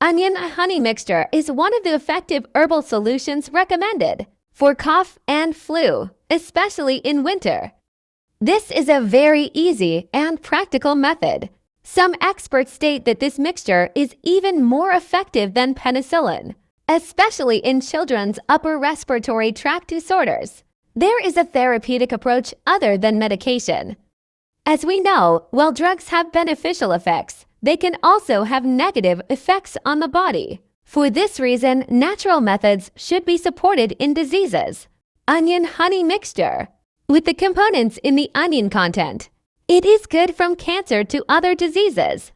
Onion honey mixture is one of the effective herbal solutions recommended for cough and flu, especially in winter. This is a very easy and practical method. Some experts state that this mixture is even more effective than penicillin, especially in children's upper respiratory tract disorders. There is a therapeutic approach other than medication. As we know, while drugs have beneficial effects, they can also have negative effects on the body. For this reason, natural methods should be supported in diseases. Onion honey mixture. With the components in the onion content, it is good from cancer to other diseases.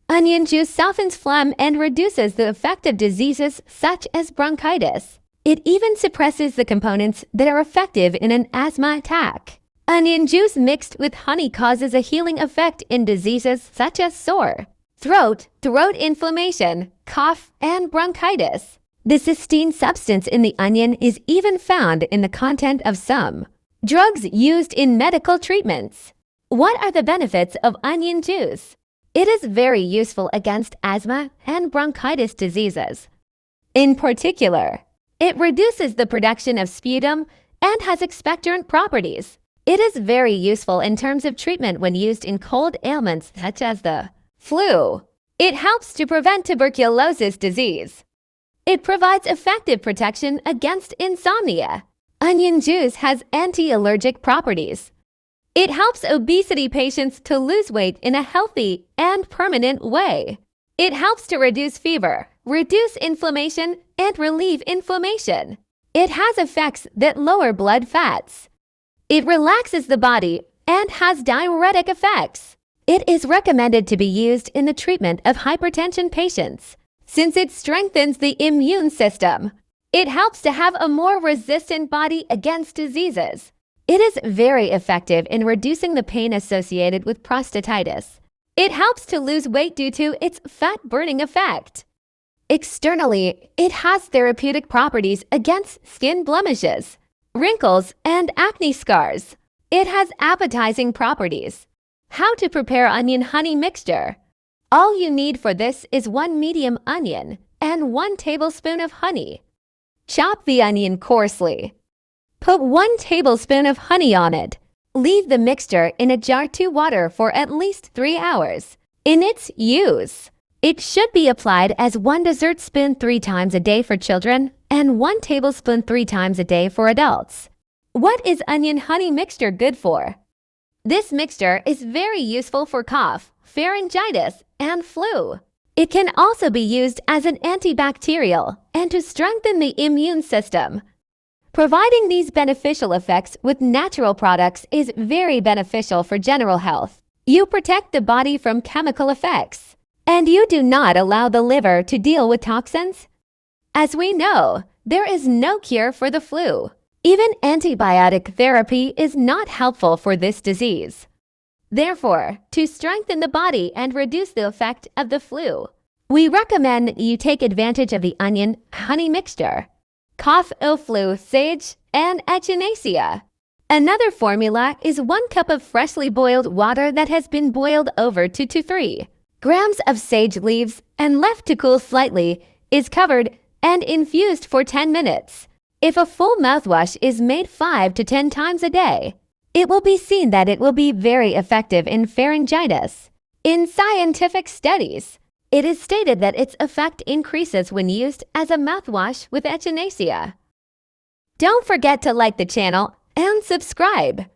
Onion juice softens phlegm and reduces the effect of diseases such as bronchitis. It even suppresses the components that are effective in an asthma attack. Onion juice mixed with honey causes a healing effect in diseases such as sore throat, throat inflammation, cough, and bronchitis. The cysteine substance in the onion is even found in the content of some drugs used in medical treatments. What are the benefits of onion juice? It is very useful against asthma and bronchitis diseases. In particular, it reduces the production of sputum and has expectorant properties. It is very useful in terms of treatment when used in cold ailments such as the flu. It helps to prevent tuberculosis disease. It provides effective protection against insomnia. Onion juice has anti-allergic properties. It helps obesity patients to lose weight in a healthy and permanent way. It helps to reduce fever, reduce inflammation, and relieve inflammation. It has effects that lower blood fats. It relaxes the body and has diuretic effects. It is recommended to be used in the treatment of hypertension patients, since it strengthens the immune system. It helps to have a more resistant body against diseases. It is very effective in reducing the pain associated with prostatitis. It helps to lose weight due to its fat-burning effect. Externally, it has therapeutic properties against skin blemishes, wrinkles, and acne scars. It has appetizing properties. How to prepare onion honey mixture? All you need for this is 1 medium onion and 1 tablespoon of honey. Chop the onion coarsely. Put 1 tablespoon of honey on it. Leave the mixture in a jar to water for at least 3 hours. In its use, it should be applied as 1 dessert spoon 3 times a day for children and 1 tablespoon 3 times a day for adults. What is onion honey mixture good for? This mixture is very useful for cough, pharyngitis, and flu. It can also be used as an antibacterial and to strengthen the immune system. Providing these beneficial effects with natural products is very beneficial for general health. You protect the body from chemical effects, and you do not allow the liver to deal with toxins. As we know, there is no cure for the flu. Even antibiotic therapy is not helpful for this disease. Therefore, to strengthen the body and reduce the effect of the flu, we recommend you take advantage of the onion honey mixture. Cough, flu, sage, and echinacea. Another formula is 1 cup of freshly boiled water that has been boiled over 2 to 3 grams of sage leaves and left to cool slightly, is covered and infused for 10 minutes. If a full mouthwash is made 5 to 10 times a day, it will be seen that it will be very effective in pharyngitis. In scientific studies, it is stated that its effect increases when used as a mouthwash with echinacea. Don't forget to like the channel and subscribe.